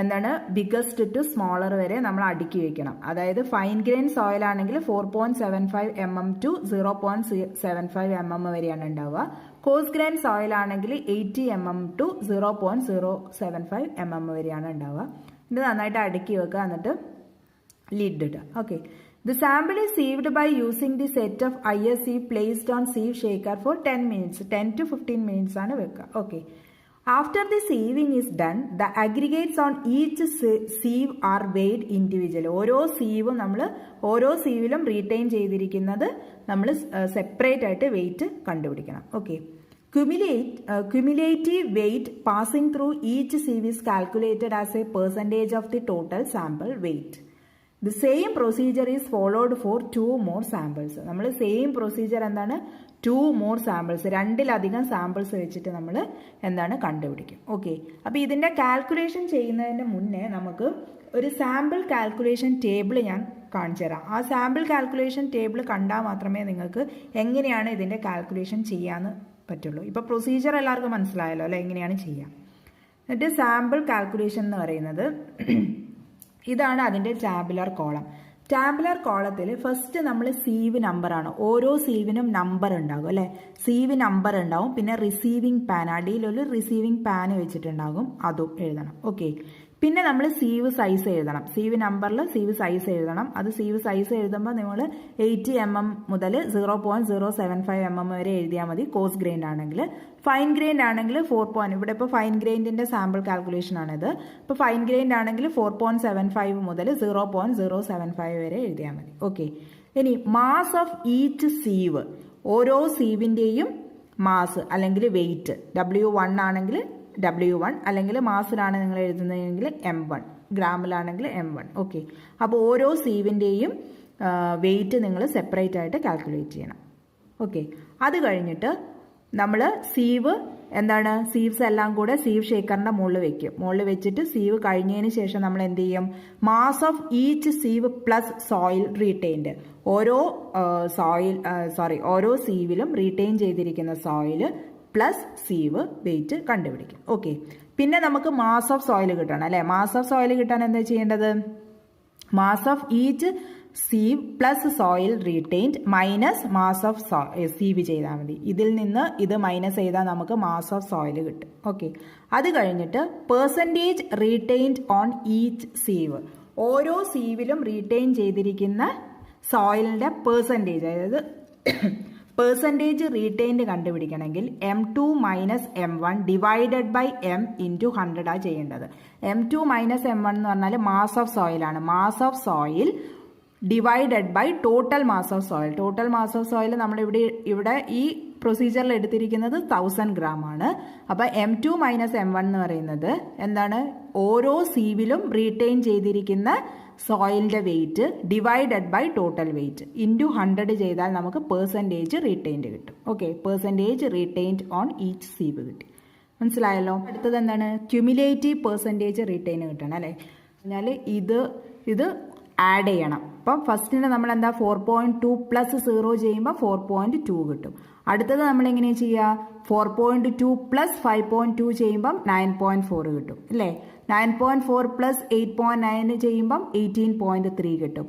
എന്താണ് ബിഗസ്റ്റ് ടു സ്മോളർ വരെ നമ്മൾ അടുക്കി വെക്കണം. അതായത് ഫൈൻ ഗ്രെയിൻ സോയിൽ ആണെങ്കിൽ 4.75 mm to 0.75 mm വരെയാണ് ഉണ്ടാവുക. കോഴ്സ് ഗ്രെയിൻ സോയിൽ ആണെങ്കിൽ 80 mm to 0.075 mm വരെയാണ് ഉണ്ടാവുക. ഇത് നന്നായിട്ട് അടുക്കി വെക്കുക, എന്നിട്ട് ലിഡ് ഇടുക. Okay, the sample is sieved by using the set of IS sieve placed on sieve shaker for 10 minutes. 10 to 15 minutes ആണ് വെക്കുക. Okay, after the sieving is done, the aggregates on each sieve are weighed individually. ഓരോ സീവും നമ്മൾ ഓരോ സീവിലും റീറ്റെയിൻ ചെയ്തിരിക്കുന്നത് നമ്മൾ സെപ്പറേറ്റ് ആയിട്ട് വെയിറ്റ് കണ്ടുപിടിക്കണം. Okay, cumulative weight passing through each sieve is calculated as a percentage of the total sample weight. The same procedure is followed for 2 more samples. നമ്മൾ സെയിം പ്രൊസീജിയർ എന്താണ്, 2 more samples, 2-ലധികം സാമ്പിൾസ് വെച്ചിട്ട് നമ്മൾ എന്താണ് കണ്ടുപിടിക്കും. ഓക്കെ, അപ്പോൾ ഇതിൻ്റെ കാൽക്കുലേഷൻ ചെയ്യുന്നതിന് മുന്നേ നമുക്ക് ഒരു സാമ്പിൾ കാൽക്കുലേഷൻ ടേബിൾ ഞാൻ കാണിച്ചു തരാം. ആ സാമ്പിൾ കാൽക്കുലേഷൻ ടേബിൾ കണ്ടാൽ മാത്രമേ നിങ്ങൾക്ക് എങ്ങനെയാണ് ഇതിൻ്റെ കാൽക്കുലേഷൻ ചെയ്യാന്ന് പറ്റുള്ളൂ. ഇപ്പോൾ പ്രൊസീജിയർ എല്ലാവർക്കും മനസ്സിലായല്ലോ അല്ലേ, എങ്ങനെയാണ് ചെയ്യുക. എന്നിട്ട് സാമ്പിൾ കാൽക്കുലേഷൻ എന്ന് പറയുന്നത് ഇതാണ് അതിൻ്റെ ടാബുലർ കോളം. ടാബുലർ കോളത്തിൽ ഫസ്റ്റ് നമ്മൾ സീവ് നമ്പറാണ്. ഓരോ സീവിനും നമ്പർ ഉണ്ടാകും അല്ലേ, സീവ് നമ്പർ ഉണ്ടാവും. പിന്നെ റിസീവിങ് പാൻ, അടിയിലൊരു റിസീവിങ് പാൻ വെച്ചിട്ടുണ്ടാകും, അതും എഴുതണം. ഓക്കെ, പിന്നെ നമ്മൾ സീവ് സൈസ് എഴുതണം. സീവ് നമ്പറിൽ സീവ് സൈസ് എഴുതണം. അത് സീവ് സൈസ് എഴുതുമ്പോൾ നിങ്ങൾ 80 mm മുതൽ 0.075 mm വരെ എഴുതിയാൽ മതി. കോഴ്സ് ഗ്രെയിൻ ആണെങ്കിൽ. ഫൈൻ ഗ്രെയിൻ ആണെങ്കിൽ 4. ഇവിടെ ഇപ്പോൾ ഫൈൻ ഗ്രെയിൻ്റെ സാമ്പിൾ കാൽക്കുലേഷൻ ആണിത്. ഇപ്പോൾ ഫൈൻ ഗ്രെയിൻ ആണെങ്കിൽ 4.75 മുതൽ 0.075 വരെ എഴുതിയാൽ മതി. ഓക്കെ, ഇനി മാസ് ഓഫ് ഈച്ച് സീവ്, ഓരോ സീവിൻ്റെയും മാസ് അല്ലെങ്കിൽ വെയിറ്റ്. W1 ആണെങ്കിൽ W1, അല്ലെങ്കിൽ മാസിലാണ് നിങ്ങൾ എഴുതുന്നതെങ്കിൽ M1, ഗ്രാമിലാണെങ്കിൽ M1. ഓക്കെ, അപ്പോൾ ഓരോ സീവിൻ്റെയും വെയിറ്റ് നിങ്ങൾ സെപ്പറേറ്റ് ആയിട്ട് കാൽക്കുലേറ്റ് ചെയ്യണം. ഓക്കെ, അത് കഴിഞ്ഞിട്ട് നമ്മൾ സീവ് എന്താണ്, സീവ്സ് എല്ലാം കൂടെ സീവ് ഷേക്കറിൻ്റെ മുകളിൽ വെക്കും. മുകളിൽ വെച്ചിട്ട് സീവ് കഴിഞ്ഞതിന് ശേഷം നമ്മൾ എന്ത് ചെയ്യും, mass of each sieve plus soil retained. ഓരോ സീവിലും റീറ്റെയിൻ ചെയ്തിരിക്കുന്ന സോയിൽ പ്ലസ് സീവ് വെയിറ്റ് കണ്ടുപിടിക്കും. ഓക്കെ, പിന്നെ നമുക്ക് മാസ് ഓഫ് സോയിൽ കിട്ടണം അല്ലേ. മാസ് ഓഫ് സോയിൽ കിട്ടാൻ എന്താ ചെയ്യേണ്ടത്, mass of each sieve plus soil retained minus mass of sieve ചെയ്താൽ മതി. ഇതിൽ നിന്ന് ഇത് മൈനസ് ചെയ്താൽ നമുക്ക് മാസ് ഓഫ് സോയിൽ കിട്ടും. ഓക്കെ, അത് കഴിഞ്ഞിട്ട് percentage retained on each sieve. ഓരോ സീവിലും റീറ്റെയിൻ ചെയ്തിരിക്കുന്ന സോയിലിൻ്റെ പെർസെൻറ്റേജ്, അതായത് പെർസെൻറ്റേജ് റീറ്റെയിൻഡ് കണ്ടുപിടിക്കണമെങ്കിൽ M2 minus M1 divided by M into 100 ആണ് ചെയ്യേണ്ടത്. M2 മൈനസ് M1 എന്ന് പറഞ്ഞാൽ മാസ് ഓഫ് സോയിലാണ്. Mass of soil divided by total mass of soil. Total mass of soil നമ്മൾ ഇവിടെ ഈ പ്രൊസീജിയറിൽ എടുത്തിരിക്കുന്നത് 1000 gram ആണ്. അപ്പോൾ M2 മൈനസ് M1 എന്ന് പറയുന്നത് എന്താണ്, ഓരോ സീവിലും റീറ്റെയിൻ ചെയ്തിരിക്കുന്ന സോയിലിൻ്റെ weight divided by total weight into 100 ചെയ്താൽ നമുക്ക് പെർസെൻറ്റേജ് റീറ്റെയിൻഡ് കിട്ടും. Okay, percentage retained on each sieve കിട്ടി. മനസ്സിലായല്ലോ. അടുത്തത് എന്താണ്, ക്യുമുലേറ്റീവ് പെർസെൻറ്റേജ് റീറ്റെയിൻ കിട്ടണം അല്ലേ. എന്നാൽ ഇത് ആഡ് ചെയ്യണം. അപ്പം ഫസ്റ്റിന് നമ്മൾ എന്താ 4.2 പ്ലസ് 0 ചെയ്യുമ്പോൾ 4.2 കിട്ടും. അടുത്തത് നമ്മൾ എങ്ങനെയാണ് ചെയ്യുക, 4.2 പ്ലസ് 5.2 ചെയ്യുമ്പം 9.4 കിട്ടും അല്ലേ. 9.4 പ്ലസ് 8.9 ചെയ്യുമ്പം 18.3 കിട്ടും.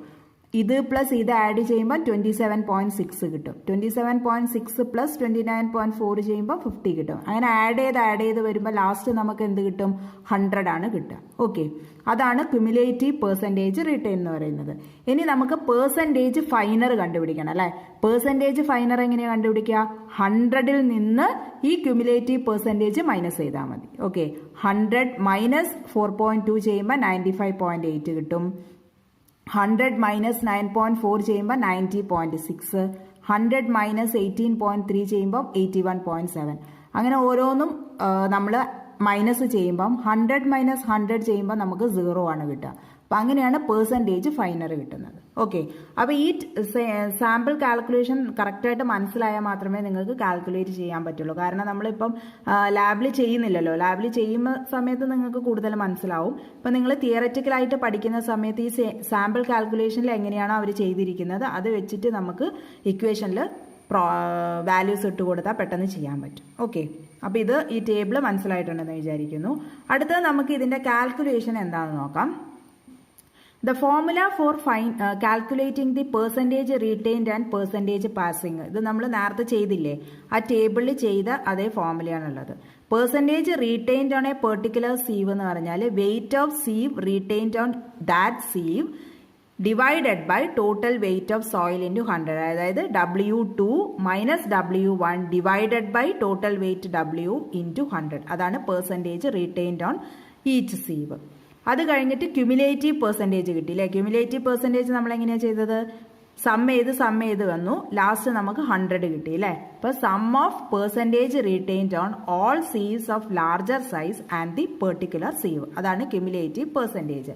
ഇത് പ്ലസ് ഇത് ആഡ് ചെയ്യുമ്പോൾ 27.6 കിട്ടും. 27.6 പ്ലസ് 29.4 ചെയ്യുമ്പോൾ 50 കിട്ടും. അങ്ങനെ ആഡ് ചെയ്ത് വരുമ്പോൾ ലാസ്റ്റ് നമുക്ക് എന്ത് കിട്ടും, 100 ആണ് കിട്ടുക. ഓക്കെ, അതാണ് ക്യുമുലേറ്റീവ് പെർസെൻറ്റേജ് റിട്ടേൺ എന്ന് പറയുന്നത്. ഇനി നമുക്ക് പെർസെൻറ്റേജ് ഫൈനർ കണ്ടുപിടിക്കണം അല്ലേ. പെർസെൻറ്റേജ് ഫൈനർ എങ്ങനെയാണ് കണ്ടുപിടിക്കുക, 100ൽ നിന്ന് ഈ ക്യുമുലേറ്റീവ് പെർസെൻറ്റേജ് മൈനസ് ചെയ്താൽ മതി. ഓക്കെ, 100 മൈനസ് 4.2 ചെയ്യുമ്പോൾ 95.8 കിട്ടും. 100 മൈനസ് 9.4 ചെയ്യുമ്പോൾ 90.6, 100 മൈനസ് 18.3 ചെയ്യുമ്പോൾ 81.7. അങ്ങനെ ഓരോന്നും നമ്മൾ മൈനസ് ചെയ്യുമ്പം 100 മൈനസ് 100 ചെയ്യുമ്പോൾ നമുക്ക് 0 ആണ് കിട്ടുക. അപ്പം അങ്ങനെയാണ് പെർസെൻറ്റേജ് ഫൈനർ കിട്ടുന്നത്. ഓക്കെ, അപ്പോൾ ഈ സാമ്പിൾ കാൽക്കുലേഷൻ കറക്റ്റായിട്ട് മനസ്സിലായാൽ മാത്രമേ നിങ്ങൾക്ക് കാൽക്കുലേറ്റ് ചെയ്യാൻ പറ്റുള്ളൂ. കാരണം നമ്മളിപ്പം ലാബിൽ ചെയ്യുന്നില്ലല്ലോ. ലാബിൽ ചെയ്യുന്ന സമയത്ത് നിങ്ങൾക്ക് കൂടുതൽ മനസ്സിലാവും. ഇപ്പം നിങ്ങൾ തിയററ്റിക്കലായിട്ട് പഠിക്കുന്ന സമയത്ത് ഈ സാമ്പിൾ കാൽക്കുലേഷനിൽ എങ്ങനെയാണോ അവർ ചെയ്തിരിക്കുന്നത് അത് വെച്ചിട്ട് നമുക്ക് ഇക്വേഷനിൽ വാല്യൂസ് ഇട്ട് കൊടുത്താൽ പെട്ടെന്ന് ചെയ്യാൻ പറ്റും. ഓക്കെ, അപ്പോൾ ഇത് ഈ ടേബിൾ മനസ്സിലായിട്ടുണ്ടെന്ന് വിചാരിക്കുന്നു. അടുത്തത് നമുക്ക് ഇതിൻ്റെ കാൽക്കുലേഷൻ എന്താണെന്ന് നോക്കാം. The formula for calculating the percentage retained and percentage passing. ഇത് നമ്മൾ നേരത്തെ ചെയ്തില്ലേ, ആ ടേബിളിൽ ചെയ്ത അതേ ഫോർമുലയാണുള്ളത്. Percentage retained on a particular sieve എന്ന് പറഞ്ഞാൽ weight of sieve retained on that sieve divided by total weight of soil into 100. അതായത് W2 minus W1 divided by total weight W into 100. അതാണ് percentage retained on each sieve. അത് കഴിഞ്ഞിട്ട് ക്യുമുലേറ്റീവ് പെർസെൻറ്റേജ് കിട്ടിയില്ലേ. ക്യുമുലേറ്റീവ് പെർസെൻറ്റേജ് നമ്മൾ എങ്ങനെയാണ് ചെയ്തത്? സം ചെയ്ത് വന്നു, ലാസ്റ്റ് നമുക്ക് 100 കിട്ടി അല്ലേ. അപ്പോൾ sum of percentage retained on all sieves of larger size and the particular sieve. അതാണ് ക്യുമുലേറ്റീവ് പെർസെൻറ്റേജ്.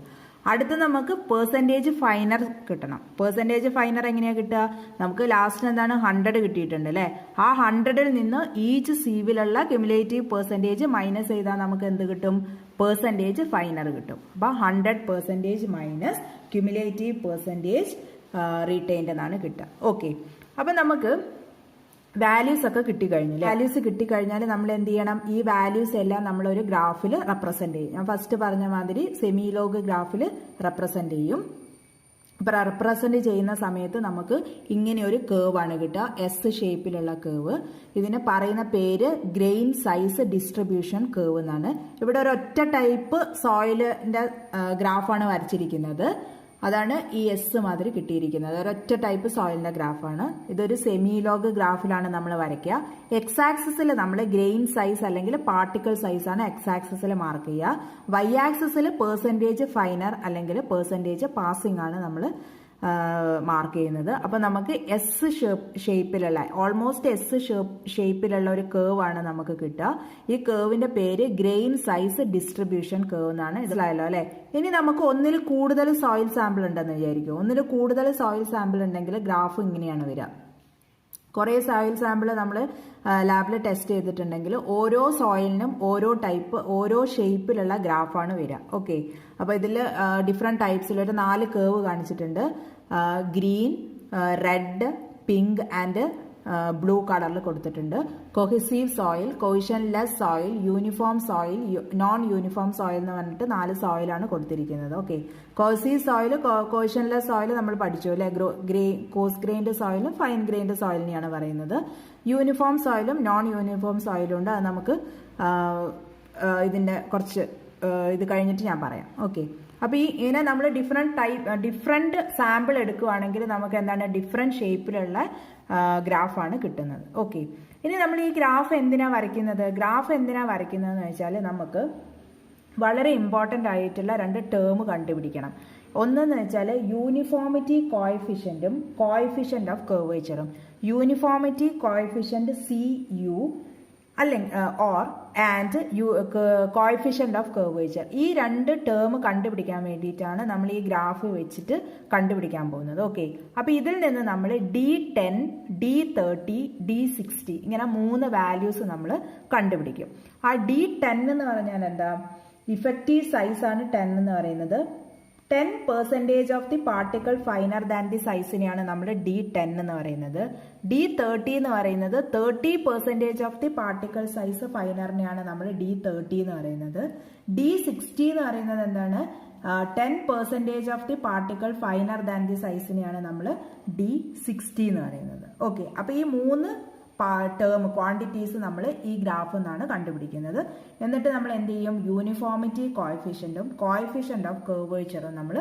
അടുത്ത് നമുക്ക് പെർസെൻറ്റേജ് ഫൈനർ കിട്ടണം. പെർസെൻറ്റേജ് ഫൈനർ എങ്ങനെയാണ് കിട്ടുക? നമുക്ക് ലാസ്റ്റ് എന്താണ് 100 കിട്ടിയിട്ടുണ്ട് അല്ലേ. ആ 100ൽ നിന്ന് ഈച്ച് സീവിലുള്ള ക്യുമുലേറ്റീവ് പെർസെൻറ്റേജ് മൈനസ് ചെയ്താൽ നമുക്ക് എന്ത് കിട്ടും? പെർസെൻറ്റേജ് ഫൈനർ കിട്ടും. അപ്പോൾ 100% മൈനസ് ക്യുമുലേറ്റീവ് പെർസെൻറ്റേജ് റീറ്റെയിൻഡ് എന്നാണ് കിട്ടുക. ഓക്കെ, അപ്പം നമുക്ക് വാല്യൂസ് ഒക്കെ കിട്ടിക്കഴിഞ്ഞു. വാല്യൂസ് കിട്ടിക്കഴിഞ്ഞാൽ നമ്മൾ എന്ത് ചെയ്യണം? ഈ വാല്യൂസ് എല്ലാം നമ്മളൊരു ഗ്രാഫിൽ റെപ്രസെന്റ് ചെയ്യും. ഞാൻ ഫസ്റ്റ് പറഞ്ഞ മാതിരി സെമിലോഗ് ഗ്രാഫിൽ റെപ്രസെന്റ് ചെയ്യും. ഇപ്പം റെപ്രസെന്റ് ചെയ്യുന്ന സമയത്ത് നമുക്ക് ഇങ്ങനെ ഒരു കേവ് ആണ് കിട്ടുക, എസ് ഷേപ്പിലുള്ള കേവ്. ഇതിന് പറയുന്ന പേര് ഗ്രെയിൻ സൈസ് ഡിസ്ട്രിബ്യൂഷൻ കേവ് എന്നാണ്. ഇവിടെ ഒരു ഒറ്റ ടൈപ്പ് സോയിലിന്റെ ഗ്രാഫാണ് വരച്ചിരിക്കുന്നത്. അതാണ് ഈ എസ് മാതിരി കിട്ടിയിരിക്കുന്നത്. ഒരൊറ്റ ടൈപ്പ് സോയിലിന്റെ ഗ്രാഫാണ്. ഇതൊരു സെമിലോഗ് ഗ്രാഫിലാണ് നമ്മൾ വരയ്ക്കുക. എക്സ് ആക്സിസിൽ നമ്മൾ ഗ്രെയിൻ സൈസ് അല്ലെങ്കിൽ പാർട്ടിക്കിൾ സൈസ് ആണ് എക്സ് ആക്സിസിൽ മാർക്ക് ചെയ്യുക. വൈ ആക്സിസിൽ പെർസെൻറ്റേജ് ഫൈനർ അല്ലെങ്കിൽ പെർസെൻറ്റേജ് പാസിംഗ് ആണ് നമ്മൾ മാർക്ക് ചെയ്യുന്നത്. അപ്പോൾ നമുക്ക് എസ് ഷേപ്പിലുള്ള ഓൾമോസ്റ്റ് എസ് ഷേപ്പിലുള്ള ഒരു കേവ് ആണ് നമുക്ക് കിട്ടുക. ഈ കേവിന്റെ പേര് ഗ്രെയിൻ സൈസ് ഡിസ്ട്രിബ്യൂഷൻ കേവ് എന്നാണ്. ഇതിലായല്ലോ അല്ലെ. ഇനി നമുക്ക് ഒന്നിൽ കൂടുതൽ സോയിൽ സാമ്പിൾ ഉണ്ടെന്ന് വിചാരിക്കും. ഒന്നിൽ കൂടുതൽ സോയിൽ സാമ്പിൾ ഉണ്ടെങ്കിൽ ഗ്രാഫ് ഇങ്ങനെയാണ് വരിക. കുറേ സോയിൽ സാമ്പിൾ നമ്മൾ ലാബിൽ ടെസ്റ്റ് ചെയ്തിട്ടുണ്ടെങ്കിൽ ഓരോ സോയിലിനും ഓരോ ഷേപ്പിലുള്ള ഗ്രാഫാണ് വരിക. ഓക്കെ, അപ്പോൾ ഇതിൽ ഡിഫറെൻറ്റ് ടൈപ്സിലൊരു 4 കേവ് കാണിച്ചിട്ടുണ്ട്. Green, red, pink and blue കളറിൽ കൊടുത്തിട്ടുണ്ട്. Cohesive soil, cohesionless soil, uniform soil, non uniform soil എന്ന് പറഞ്ഞിട്ട് 4 സോയിലാണ് കൊടുത്തിരിക്കുന്നത്. Okay, cohesive soil, cohesionless soil നമ്മൾ പഠിച്ചു അല്ലെ. കോസ് ഗ്രെയിൻഡ് സോയിലും ഫൈൻ ഗ്രൈൻഡ് സോയിലിനെയാണ് പറയുന്നത്. യൂണിഫോം സോയിലും നോൺ യൂണിഫോം സോയിലും ഉണ്ട്. അത് നമുക്ക് ഇതിൻ്റെ കുറച്ച് ഇത് കഴിഞ്ഞിട്ട് ഞാൻ പറയാം. ഓക്കെ, അപ്പോൾ ഇങ്ങനെ നമ്മൾ ഡിഫറെൻറ്റ് സാമ്പിൾ എടുക്കുകയാണെങ്കിൽ നമുക്ക് എന്താണ് ഡിഫറെൻറ്റ് ഷേപ്പിലുള്ള ഗ്രാഫാണ് കിട്ടുന്നത്. ഓക്കെ, ഇനി നമ്മൾ ഈ ഗ്രാഫ് എന്തിനാണ് വരയ്ക്കുന്നത്? വരയ്ക്കുന്നതെന്ന് വെച്ചാൽ നമുക്ക് വളരെ ഇമ്പോർട്ടൻ്റ് ആയിട്ടുള്ള 2 ടേം കണ്ടുപിടിക്കണം. ഒന്നെന്ന് വെച്ചാൽ യൂണിഫോമിറ്റി കോഎഫിഷ്യൻറ്റും കോഎഫിഷ്യൻ്റ് ഓഫ് കർവേച്ചറും. യൂണിഫോമിറ്റി കോഎഫിഷ്യൻറ്റ് CU അല്ലെങ്കിൽ ആൻഡ് കോഎഫിഷ്യൻ്റ് ഓഫ് കർവേച്ചർ. ഈ 2 ടേം കണ്ടുപിടിക്കാൻ വേണ്ടിയിട്ടാണ് നമ്മൾ ഈ ഗ്രാഫ് വെച്ചിട്ട് കണ്ടുപിടിക്കാൻ പോകുന്നത്. ഓക്കെ, അപ്പോൾ ഇതിൽ നിന്ന് നമ്മൾ D10, D30, D60 ഇങ്ങനെ 3 വാല്യൂസ് നമ്മൾ കണ്ടുപിടിക്കും. ആ D10 എന്ന് പറഞ്ഞാൽ എന്താ? ഇഫക്റ്റീവ് സൈസ് ആണ് 10 എന്ന് പറയുന്നത്. 10% of the particle finer than the സൈസിനെയാണ് നമ്മൾ D10 എന്ന് പറയുന്നത്. D30 എന്ന് പറയുന്നത് 30% ഓഫ് ദി പാർട്ടിക്കിൾ സൈസ് ഫൈനറിനെയാണ് നമ്മൾ D30 എന്ന് പറയുന്നത്. D60 എന്ന് പറയുന്നത് എന്താണ്? 10% of the particle finer than the സൈസിനെയാണ് നമ്മൾ D60 എന്ന് പറയുന്നത്. ഓക്കെ, അപ്പോൾ ഈ 3 ടേം ക്വാണ്ടിറ്റീസ് നമ്മൾ ഈ ഗ്രാഫിൽ നിന്നാണ് കണ്ടുപിടിക്കുന്നത്. എന്നിട്ട് നമ്മൾ എന്ത് ചെയ്യും? യൂണിഫോമിറ്റി കോഎഫിഷ്യൻറ്റും കോഎഫിഷ്യൻ്റ് ഓഫ് കർവേച്ചറും നമ്മൾ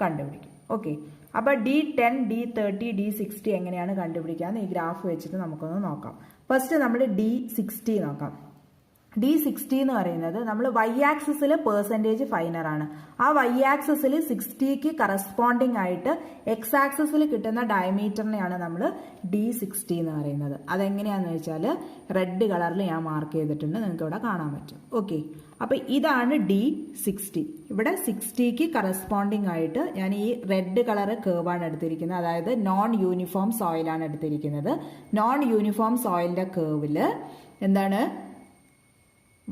കണ്ടുപിടിക്കും. ഓക്കെ, അപ്പോൾ D10, D30, D60 എങ്ങനെയാണ് കണ്ടുപിടിക്കാമെന്ന് ഈ ഗ്രാഫ് വെച്ചിട്ട് നമുക്കൊന്ന് നോക്കാം. ഫസ്റ്റ് നമ്മൾ D60 നോക്കാം. D60 എന്ന് പറയുന്നത് നമ്മൾ വൈ ആക്സിസിൽ പെർസെൻറ്റേജ് ഫൈനർ ആണ്. ആ വൈ ആക്സിസിൽ 60ക്ക് കറസ്പോണ്ടിങ് ആയിട്ട് എക്സ് ആക്സിസിൽ കിട്ടുന്ന ഡയമീറ്ററിനെയാണ് നമ്മൾ D60 എന്ന് പറയുന്നത്. അതെങ്ങനെയാണെന്ന് വെച്ചാൽ റെഡ് കളറിൽ ഞാൻ മാർക്ക് ചെയ്തിട്ടുണ്ട്, നിങ്ങൾക്ക് ഇവിടെ കാണാൻ പറ്റും. ഓക്കെ, അപ്പോൾ ഇതാണ് D60. ഇവിടെ 60ക്ക് കറസ്പോണ്ടിങ് ആയിട്ട് ഞാൻ ഈ റെഡ് കളർ കേർവാണ് എടുത്തിരിക്കുന്നത്, അതായത് നോൺ യൂണിഫോം സോയിലാണ് എടുത്തിരിക്കുന്നത്. നോൺ യൂണിഫോം സോയിലിൻ്റെ കേർവിൽ എന്താണ്,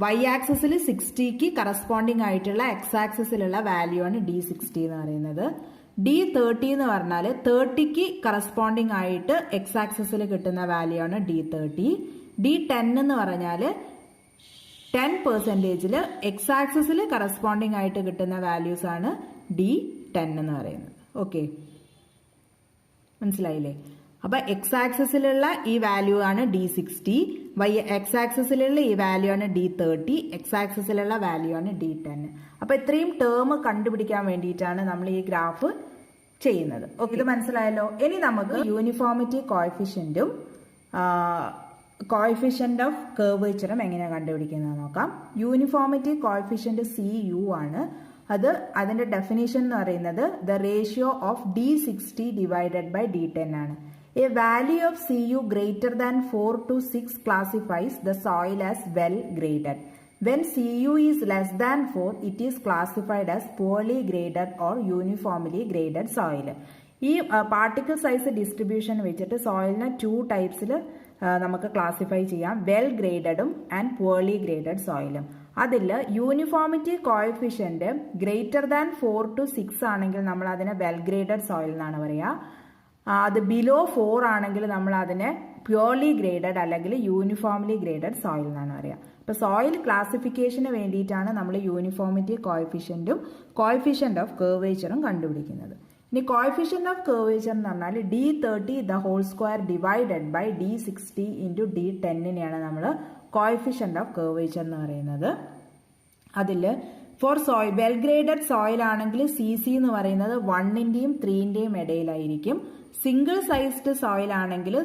വൈ ആക്സിസിൽ 60ക്ക് കറസ്പോണ്ടിങ് ആയിട്ടുള്ള എക്സ് ആക്സിസിലുള്ള വാല്യൂ ആണ് D60 എന്ന് പറയുന്നത്. D30 എന്ന് പറഞ്ഞാൽ 30ക്ക് കറസ്പോണ്ടിങ് ആയിട്ട് എക്സ് ആക്സിസിൽ കിട്ടുന്ന വാല്യൂ ആണ് D30. D10 എന്ന് പറഞ്ഞാൽ 10%ൽ എക്സ് ആക്സിസിൽ കറസ്പോണ്ടിങ് ആയിട്ട് കിട്ടുന്ന വാല്യൂസ് ആണ് D10 എന്ന് പറയുന്നത്. ഓക്കെ, മനസ്സിലായില്ലേ? അപ്പൊ എക്സ് ആക്സിസിലുള്ള ഈ വാല്യൂ ആണ് D60, എക്സ് ആക്സിസിലുള്ള ഈ വാല്യൂ ആണ് D30, എക്സ് ആക്സിസിലുള്ള വാല്യൂ ആണ് D10. അപ്പൊ ഇത്രയും ടേം കണ്ടുപിടിക്കാൻ വേണ്ടിയിട്ടാണ് നമ്മൾ ഈ ഗ്രാഫ് ചെയ്യുന്നത്. ഓക്കെ, ഇത് മനസ്സിലായല്ലോ. ഇനി നമുക്ക് യൂണിഫോമിറ്റി കോഎഫിഷ്യന്റും കോഎഫിഷ്യന്റ് ഓഫ് കർവേച്ചറും എങ്ങനെയാണ് കണ്ടുപിടിക്കുന്നത് നോക്കാം. യൂണിഫോമിറ്റി കോഎഫിഷ്യന്റ് CU ആണ്. അതിന്റെ ഡെഫിനിഷൻ എന്ന് പറയുന്നത് the ratio of D60 divided by D10 ആണ്. A value of CU greater than 4 to 6 classifies the soil as well graded. When CU is less than 4, it is classified as poorly graded or uniformly graded soil. ഈ പാർട്ടിക്കിൾ സൈസ് ഡിസ്ട്രിബ്യൂഷൻ വെച്ചിട്ട് സോയിലിനെ 2 ടൈപ്സിൽ നമുക്ക് ക്ലാസിഫൈ ചെയ്യാം, വെൽ ഗ്രേഡഡും ആൻഡ് പുവർലി ഗ്രേഡഡ് സോയിലും. അതിൽ uniformity coefficient greater than 4 to 6 ആണെങ്കിൽ നമ്മൾ അതിനെ വെൽ ഗ്രേഡഡ് സോയിൽ എന്നാണ് പറയുക. അത് ബിലോ 4 ആണെങ്കിൽ നമ്മൾ അതിനെ പ്യുവർലി ഗ്രേഡഡ് അല്ലെങ്കിൽ യൂണിഫോംലി ഗ്രേഡഡ് സോയിൽ എന്നാണ് പറയുക. അപ്പോൾ സോയിൽ ക്ലാസിഫിക്കേഷന് വേണ്ടിയിട്ടാണ് നമ്മൾ യൂണിഫോമിറ്റി കോഎഫിഷ്യന്റും കോഎഫിഷ്യന്റ് ഓഫ് കർവേച്ചറും കണ്ടുപിടിക്കുന്നത്. ഇനി കോഎഫിഷ്യന്റ് ഓഫ് കർവേച്ചർ എന്ന് പറഞ്ഞാൽ D30 the whole square divided by D60 into D10നെയാണ് നമ്മൾ കോഎഫിഷ്യന്റ് ഓഫ് കർവേച്ചർ എന്ന് പറയുന്നത്. അതിൽ for soil well graded soil ആണെങ്കിൽ CC എന്ന് പറയുന്നത് 1ന്റെയും 3ന്റെയും ഇടയിലായിരിക്കും. സിംഗിൾ സൈസ്ഡ് സോയിൽ ആണെങ്കിൽ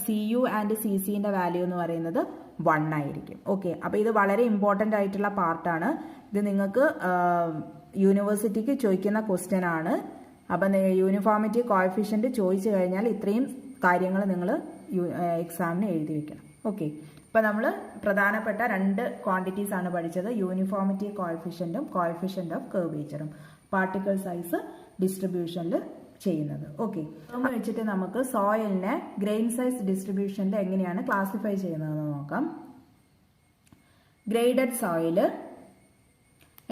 CU ആൻഡ് CCന്റെ വാല്യൂ എന്ന് പറയുന്നത് 1 ആയിരിക്കും. ഓക്കെ, അപ്പോൾ ഇത് വളരെ ഇമ്പോർട്ടൻ്റ് ആയിട്ടുള്ള പാർട്ടാണ്. ഇത് നിങ്ങൾക്ക് യൂണിവേഴ്സിറ്റിക്ക് ചോദിക്കുന്ന ക്വസ്റ്റ്യൻ ആണ്. അപ്പം യൂണിഫോമിറ്റി കോഎഫിഷ്യന്റ് ചോദിച്ചു കഴിഞ്ഞാൽ ഇത്രയും കാര്യങ്ങൾ നിങ്ങൾ എക്സാമിന് എഴുതി വെക്കണം. ഓക്കെ, അപ്പോൾ നമ്മൾ പ്രധാനപ്പെട്ട 2 ക്വാണ്ടിറ്റീസ് ആണ് പഠിച്ചത്, യൂണിഫോമിറ്റി കോഎഫിഷ്യന്റും കോഎഫിഷ്യന്റ് ഓഫ് കർവേച്ചറും പാർട്ടിക്കിൾ സൈസ് ഡിസ്ട്രിബ്യൂഷനിൽ ചെയ്യുന്നത്. ഓക്കെ, നമ്മൾ വെച്ചിട്ട് നമുക്ക് സോയിലിനെ ഗ്രെയിൻ സൈസ് ഡിസ്ട്രിബ്യൂഷനിൽ എങ്ങനെയാണ് ക്ലാസിഫൈ ചെയ്യുന്നതെന്ന് നോക്കാം. ഗ്രേഡഡ് സോയില്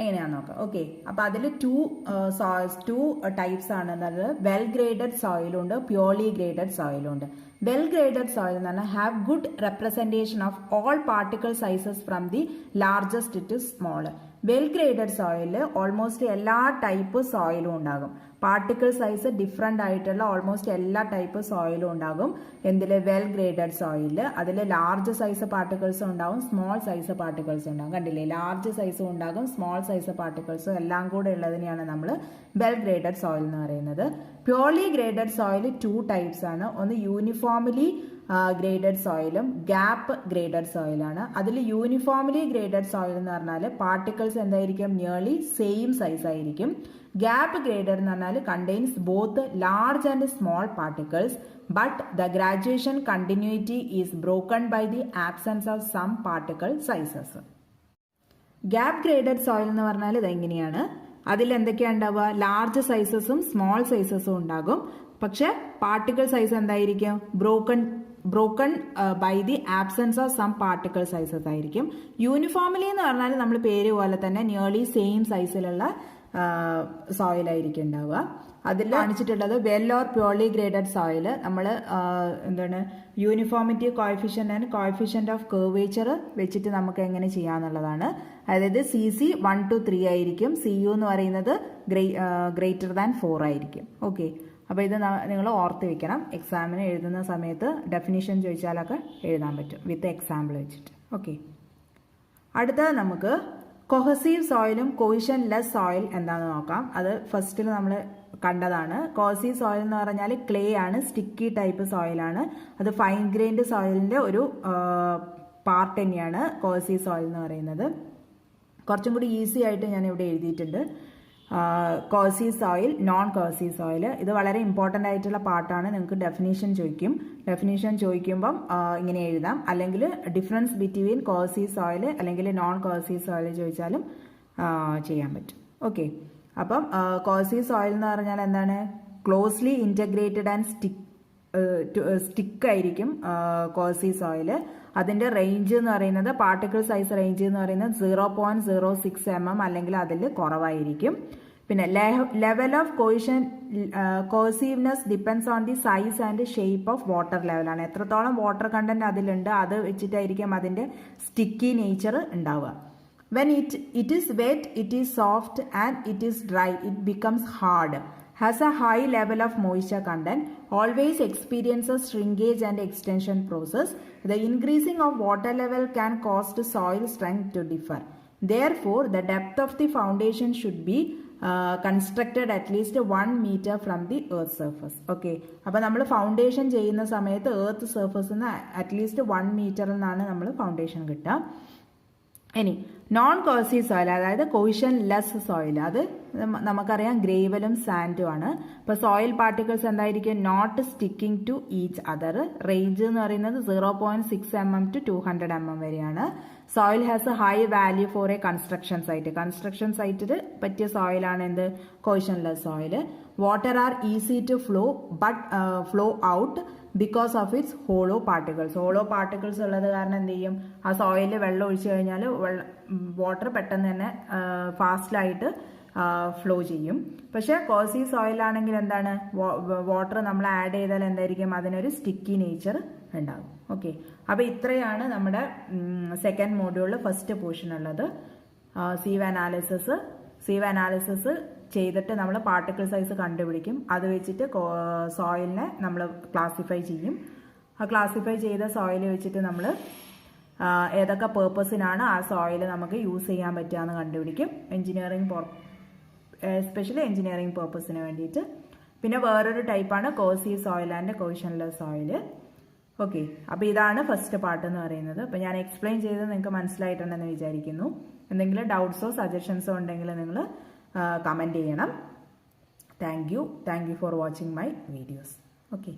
എങ്ങനെയാണെന്ന് നോക്കാം. ഓക്കെ, അപ്പോൾ അതിൽ 2 ടൈപ്സ് ആണെന്നത് വെൽ ഗ്രേഡഡ് സോയിലും ഉണ്ട്, പ്യുവർലി ഗ്രേഡഡ് സോയിലും ഉണ്ട്. വെൽ ഗ്രേഡഡ് സോയിൽ എന്ന് പറഞ്ഞാൽ have good representation of all particle sizes from the largest to small. Well graded സോയിലിൽ ഓൾമോസ്റ്റ് എല്ലാ ടൈപ്പ് സോയിലും ഉണ്ടാകും. പാർട്ടിക്കിൾ സൈസ് ഡിഫറെൻ്റ് ആയിട്ടുള്ള ഓൾമോസ്റ്റ് എല്ലാ ടൈപ്പ് സോയിലും ഉണ്ടാകും. എന്തിൽ? വെൽ ഗ്രേഡഡ് സോയിലിൽ. അതിൽ ലാർജ് സൈസ് പാർട്ടിക്കിൾസും ഉണ്ടാകും, സ്മോൾ സൈസ് പാർട്ടിക്കിൾസും ഉണ്ടാകും. കണ്ടില്ലേ, ലാർജ് സൈസും ഉണ്ടാകും, സ്മോൾ സൈസ് പാർട്ടിക്കിൾസും എല്ലാം കൂടെ ഉള്ളതിനെയാണ് നമ്മൾ വെൽ ഗ്രേഡഡ് സോയിൽ എന്ന് പറയുന്നത്. പ്യുവർലി ഗ്രേഡഡ് സോയിൽ 2 ടൈപ്സ് ആണ്. ഒന്ന് യൂണിഫോംലി ഗ്രേഡഡ് സോയിലും ഗ്യാപ്പ് ഗ്രേഡഡ് സോയിലാണ്. അതിൽ യൂണിഫോംലി ഗ്രേഡഡ് സോയിൽ എന്ന് പറഞ്ഞാൽ പാർട്ടിക്കിൾസ് എന്തായിരിക്കും? നിയർലി സെയിം സൈസ് ആയിരിക്കും. ഗ്യാപ്പ് ഗ്രേഡഡ് എന്ന് പറഞ്ഞാൽ contains both large and small particles but the graduation continuity is broken by the absence of some particle sizes. Gap graded soil എന്ന് പറഞ്ഞാൽ ഇതെങ്ങനെയാണ്? അതിൽ എന്തൊക്കെയാണ് ഉണ്ടാവുക? ലാർജ് സൈസസും സ്മോൾ സൈസസും ഉണ്ടാകും. പക്ഷെ പാർട്ടിക്കിൾ സൈസ് എന്തായിരിക്കും? Broken by the absence of some particle sizes ആയിരിക്കും. യൂണിഫോംലി എന്ന് പറഞ്ഞാൽ നമ്മൾ പേര് പോലെ തന്നെ നിയർലി സെയിം സൈസിലുള്ള സോയിലായിരിക്കും ഉണ്ടാവുക. അതിൽ കാണിച്ചിട്ടുള്ളത് well or poorly graded soil നമ്മൾ എന്താണ് uniformity coefficient and coefficient of curvature വെച്ചിട്ട് നമുക്ക് എങ്ങനെ ചെയ്യാന്നുള്ളതാണ്. അതായത് CC 1 to 3 ആയിരിക്കും, CU എന്ന് പറയുന്നത് ഗ്രേറ്റർ ദാൻ 4 ആയിരിക്കും. ഓക്കെ, അപ്പോൾ ഇത് നിങ്ങൾ ഓർത്ത് വെക്കണം. എക്സാമിന് എഴുതുന്ന സമയത്ത് ഡെഫിനിഷൻ ചോദിച്ചാലൊക്കെ എഴുതാൻ പറ്റും വിത്ത് എക്സാമ്പിൾ വെച്ചിട്ട്. ഓക്കെ, അടുത്തത് നമുക്ക് കൊഹസീവ് സോയിലും കൊഹിഷൻ ലെസ് സോയിൽ എന്താണെന്ന് നോക്കാം. അത് ഫസ്റ്റിൽ നമ്മൾ കണ്ടതാണ്. കൊഹസീവ് സോയിൽ എന്ന് പറഞ്ഞാൽ ക്ലേ ആണ്, സ്റ്റിക്കി ടൈപ്പ് സോയിലാണ്. അത് ഫൈൻ ഗ്രെയിൻഡ് സോയിലിൻ്റെ ഒരു പാർട്ട് തന്നെയാണ് കോഴ്സി സോയിൽ എന്ന് പറയുന്നത്. കുറച്ചും കൂടി ഈസി ആയിട്ട് ഞാൻ ഇവിടെ എഴുതിയിട്ടുണ്ട്. കോഴ്സി സോയിൽ, നോൺ കോഴ്സി സോയിൽ, ഇത് വളരെ ഇമ്പോർട്ടൻ്റ് ആയിട്ടുള്ള പാർട്ടാണ്. നിങ്ങൾക്ക് ഡെഫിനേഷൻ ചോദിക്കും. ഡെഫിനേഷൻ ചോദിക്കുമ്പം ഇങ്ങനെ എഴുതാം. അല്ലെങ്കിൽ ഡിഫറൻസ് ബിറ്റ്വീൻ കോഴ്സി സോയിൽ അല്ലെങ്കിൽ നോൺ കോഴ്സി സോയിൽ ചോദിച്ചാലും ചെയ്യാൻ പറ്റും. ഓക്കെ, അപ്പം കോഴ്സി സോയിൽ എന്ന് പറഞ്ഞാൽ എന്താണ്? ക്ലോസ്ലി ഇൻറ്റഗ്രേറ്റഡ് ആൻഡ് സ്റ്റിക്ക് ആയിരിക്കും കോഴ്സി സോയിൽ. അതിൻ്റെ റേഞ്ച് എന്ന് പറയുന്നത്, പാർട്ടിക്കിൾ സൈസ് റേഞ്ച് എന്ന് പറയുന്നത് 0.06 mm അല്ലെങ്കിൽ അതിൽ കുറവായിരിക്കും. പിന്നെ level of cohesiveness depends on the size and shape of water ലെവലാണ്. എത്രത്തോളം വാട്ടർ കണ്ടന്റ് അതിലുണ്ട് അത് വെച്ചിട്ടായിരിക്കും അതിൻ്റെ സ്റ്റിക്കി നേച്ചർ ഉണ്ടാവുക. When it is wet, it is soft, and it is dry, it becomes hard. Has a high level of moisture content, always experiences shrinkage and extension process. The increasing of water level can cause the soil strength to differ. Therefore, the depth of the foundation should be constructed at least 1 meter from the earth surface. Okay, അപ്പോൾ നമ്മൾ ഫൗണ്ടേഷൻ ചെയ്യുന്ന സമയത്ത് എർത്ത് സർഫസിൽ നിന്ന് അറ്റ്ലീസ്റ്റ് 1 മീറ്ററിൽ നിന്നാണ് നമ്മൾ ഫൗണ്ടേഷൻ കിട്ടുക. ഇനി നോൺ കോഴ്സി സോയിൽ, അതായത് കോയിഷൻ ലെസ് സോയിൽ, അത് നമുക്കറിയാം ഗ്രേവലും സാൻഡും ആണ്. ഇപ്പോൾ സോയിൽ പാർട്ടിക്കിൾസ് എന്തായിരിക്കും? Not sticking to each other. Range എന്ന് പറയുന്നത് 0.6 mm to 200 mm വരെയാണ്. Soil has a high value for a construction site. Construction സൈറ്റിൽ പറ്റിയ സോയിലാണ് എന്ത്? Cohesionless soil. Water are easy to flow out because of its hollow particles. Hollow particles ഉള്ളത് കാരണം എന്ത് ചെയ്യും? ആ സോയിലിൽ വെള്ളം ഒഴിച്ചു കഴിഞ്ഞാൽ വാട്ടർ പെട്ടെന്ന് തന്നെ ഫാസ്റ്റിലായിട്ട് ഫ്ലോ ചെയ്യും. പക്ഷേ കോഴ്സി സോയിലാണെങ്കിൽ എന്താണ്? വാട്ടർ നമ്മൾ ആഡ് ചെയ്താൽ എന്തായിരിക്കും? അതിനൊരു സ്റ്റിക്കി നേച്ചർ ഉണ്ടാകും. ഓക്കെ, അപ്പോൾ ഇത്രയാണ് നമ്മുടെ സെക്കൻഡ് മോഡ്യൂളിൽ ഫസ്റ്റ് പോർഷൻ ഉള്ളത്. സീവ് അനാലിസിസ് ചെയ്തിട്ട് നമ്മൾ പാർട്ടിക്കിൾ സൈസ് കണ്ടുപിടിക്കും. അത് വെച്ചിട്ട് സോയിലിനെ നമ്മൾ ക്ലാസിഫൈ ചെയ്യും. ആ ക്ലാസിഫൈ ചെയ്ത സോയിൽ വെച്ചിട്ട് നമ്മൾ ഏതൊക്കെ പേർപ്പസിനാണ് ആ സോയിൽ നമുക്ക് യൂസ് ചെയ്യാൻ പറ്റുകയെന്ന് കണ്ടുപിടിക്കും. എസ്പെഷ്യലി എഞ്ചിനീയറിംഗ് പേർപ്പസിന് വേണ്ടിയിട്ട്. പിന്നെ വേറൊരു ടൈപ്പാണ് കോഴ്സി സോയിൽ ആൻഡ് കോയിഷൻലെസ് സോയിൽ. ഓക്കെ, അപ്പോൾ ഇതാണ് ഫസ്റ്റ് പാർട്ട് എന്ന് പറയുന്നത്. അപ്പോൾ ഞാൻ എക്സ്പ്ലെയിൻ ചെയ്ത് നിങ്ങൾക്ക് മനസ്സിലായിട്ടുണ്ടെന്ന് വിചാരിക്കുന്നു. എന്തെങ്കിലും ഡൗട്ട്സോ സജഷൻസോ ഉണ്ടെങ്കിൽ നിങ്ങൾ കമൻറ്റ് ചെയ്യണം. Thank you for watching my videos. Okay.